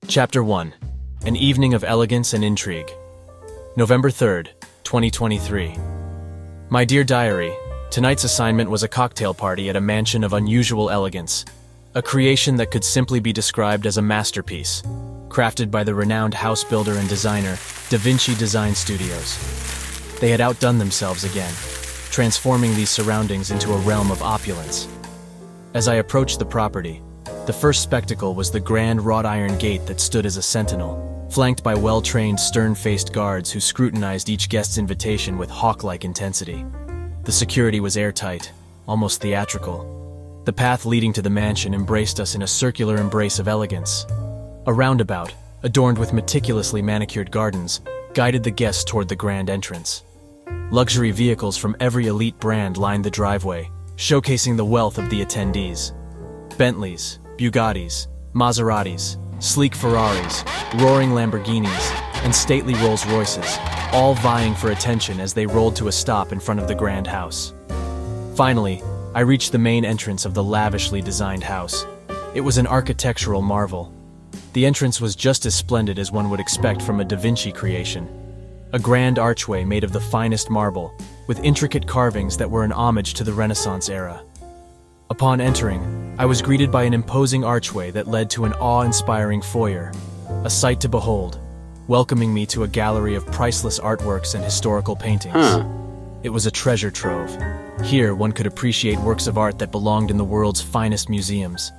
Chapter 1. An Evening of Elegance and Intrigue. November 3rd, 2023. My dear diary, tonight's assignment was a cocktail party at a mansion of unusual elegance, a creation that could simply be described as a masterpiece, crafted by the renowned house builder and designer, Da Vinci Design Studios. They had outdone themselves again, transforming these surroundings into a realm of opulence. As I approached the property, the first spectacle was the grand wrought iron gate that stood as a sentinel, flanked by well-trained, stern-faced guards who scrutinized each guest's invitation with hawk-like intensity. The security was airtight, almost theatrical. The path leading to the mansion embraced us in a circular embrace of elegance. A roundabout, adorned with meticulously manicured gardens, guided the guests toward the grand entrance. Luxury vehicles from every elite brand lined the driveway, showcasing the wealth of the attendees. Bentleys, Bugattis, Maseratis, sleek Ferraris, roaring Lamborghinis, and stately Rolls-Royces, all vying for attention as they rolled to a stop in front of the grand house. Finally, I reached the main entrance of the lavishly designed house. It was an architectural marvel. The entrance was just as splendid as one would expect from a Da Vinci creation. A grand archway made of the finest marble, with intricate carvings that were an homage to the Renaissance era. Upon entering, I was greeted by an imposing archway that led to an awe-inspiring foyer, a sight to behold, welcoming me to a gallery of priceless artworks and historical paintings. It was a treasure trove. Here, one could appreciate works of art that belonged in the world's finest museums.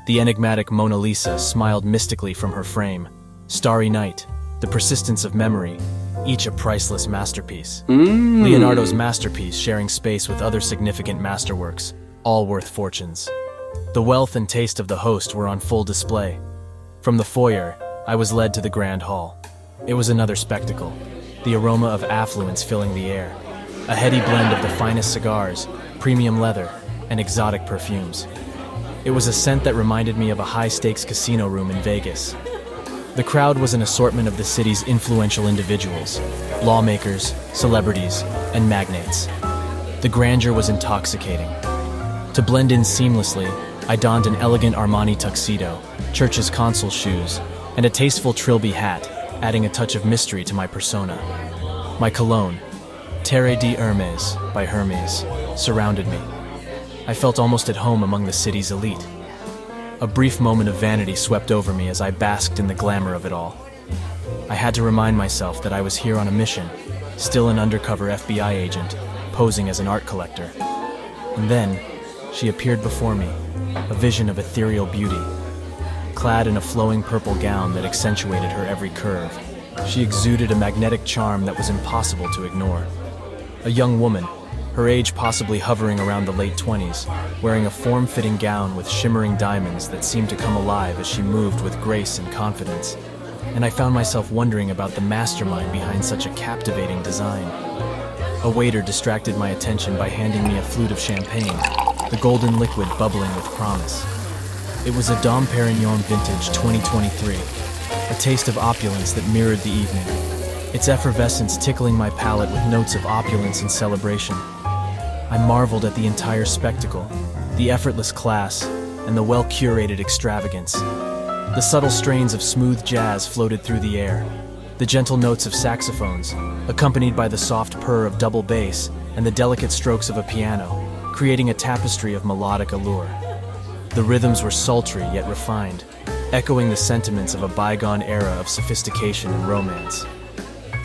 The enigmatic Mona Lisa smiled mystically from her frame. Starry Night, The Persistence of Memory, each a priceless masterpiece. Leonardo's masterpiece sharing space with other significant masterworks, all worth fortunes. The wealth and taste of the host were on full display. From the foyer, I was led to the grand hall. It was another spectacle, the aroma of affluence filling the air, a heady blend of the finest cigars, premium leather, and exotic perfumes. It was a scent that reminded me of a high-stakes casino room in Vegas. The crowd was an assortment of the city's influential individuals, lawmakers, celebrities, and magnates. The grandeur was intoxicating. To blend in seamlessly, I donned an elegant Armani tuxedo, Church's console shoes, and a tasteful Trilby hat, adding a touch of mystery to my persona. My cologne, Terre d'Hermes by Hermes, surrounded me. I felt almost at home among the city's elite. A brief moment of vanity swept over me as I basked in the glamour of it all. I had to remind myself that I was here on a mission, still an undercover FBI agent, posing as an art collector. And then, she appeared before me, a vision of ethereal beauty. Clad in a flowing purple gown that accentuated her every curve, she exuded a magnetic charm that was impossible to ignore. A young woman, her age possibly hovering around the late 20s, wearing a form-fitting gown with shimmering diamonds that seemed to come alive as she moved with grace and confidence. And I found myself wondering about the mastermind behind such a captivating design. A waiter distracted my attention by handing me a flute of champagne, the golden liquid bubbling with promise. It was a Dom Perignon vintage 2023, a taste of opulence that mirrored the evening, its effervescence tickling my palate with notes of opulence and celebration. I marveled at the entire spectacle, the effortless class, and the well-curated extravagance. The subtle strains of smooth jazz floated through the air, the gentle notes of saxophones, accompanied by the soft purr of double bass and the delicate strokes of a piano, creating a tapestry of melodic allure. The rhythms were sultry yet refined, echoing the sentiments of a bygone era of sophistication and romance.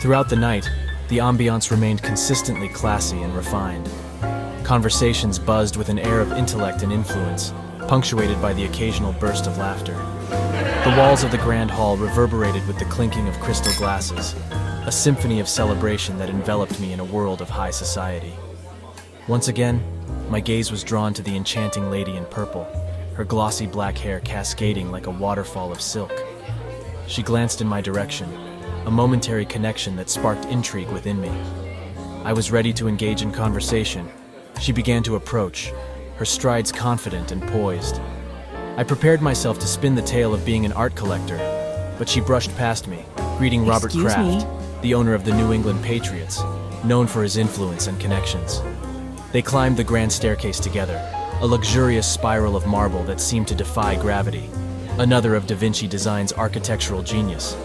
Throughout the night, the ambiance remained consistently classy and refined. Conversations buzzed with an air of intellect and influence, punctuated by the occasional burst of laughter. The walls of the grand hall reverberated with the clinking of crystal glasses, a symphony of celebration that enveloped me in a world of high society. Once again, my gaze was drawn to the enchanting lady in purple, her glossy black hair cascading like a waterfall of silk. She glanced in my direction, a momentary connection that sparked intrigue within me. I was ready to engage in conversation. She began to approach, her strides confident and poised. I prepared myself to spin the tale of being an art collector, but she brushed past me, greeting Robert Kraft, the owner of the New England Patriots, known for his influence and connections. They climbed the grand staircase together, a luxurious spiral of marble that seemed to defy gravity. another of Da Vinci Design's architectural genius.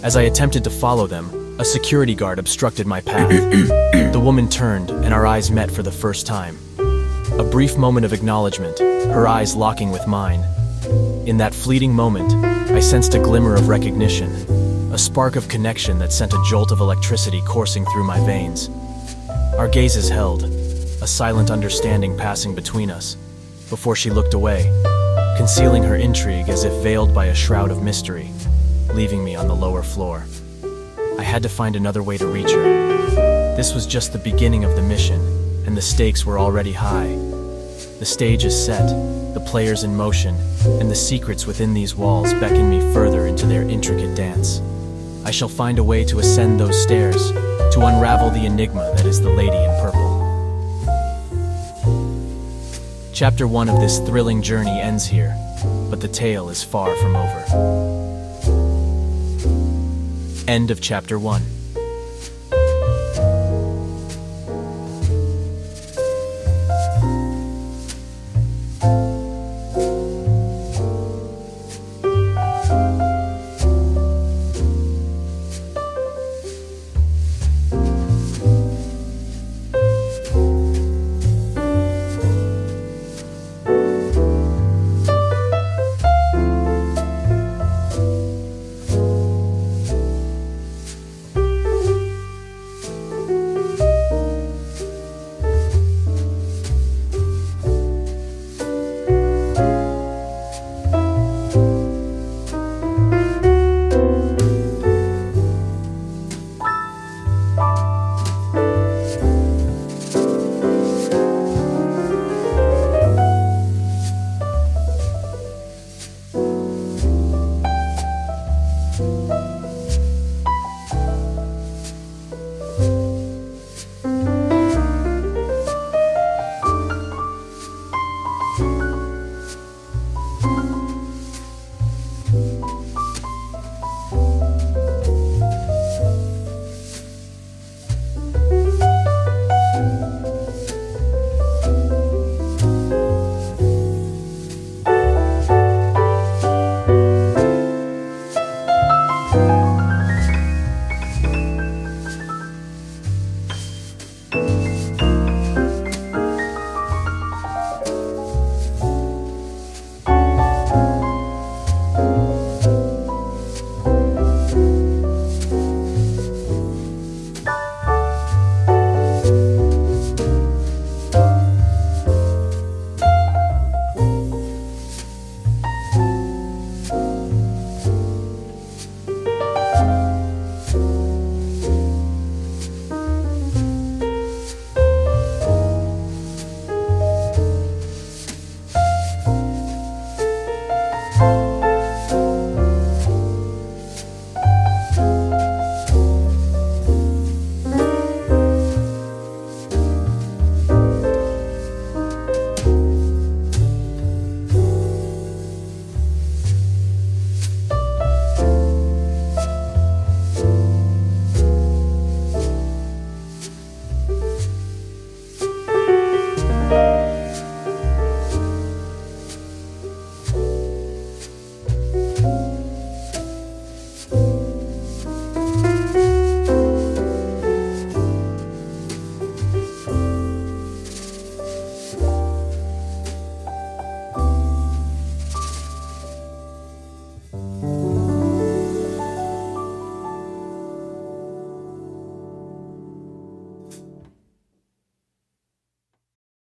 As I attempted to follow them, a security guard obstructed my path. The woman turned, and our eyes met for the first time. A brief moment of acknowledgement, her eyes locking with mine. In that fleeting moment, I sensed a glimmer of recognition, a spark of connection that sent a jolt of electricity coursing through my veins. Our gazes held, a silent understanding passing between us, before she looked away, concealing her intrigue as if veiled by a shroud of mystery, leaving me on the lower floor. I had to find another way to reach her. This was just the beginning of the mission, and the stakes were already high. The stage is set, the players in motion, and the secrets within these walls beckon me further into their intricate dance. I shall find a way to ascend those stairs, to unravel the enigma that is the Lady in Purple. Chapter 1 of this thrilling journey ends here, but the tale is far from over. End of Chapter 1.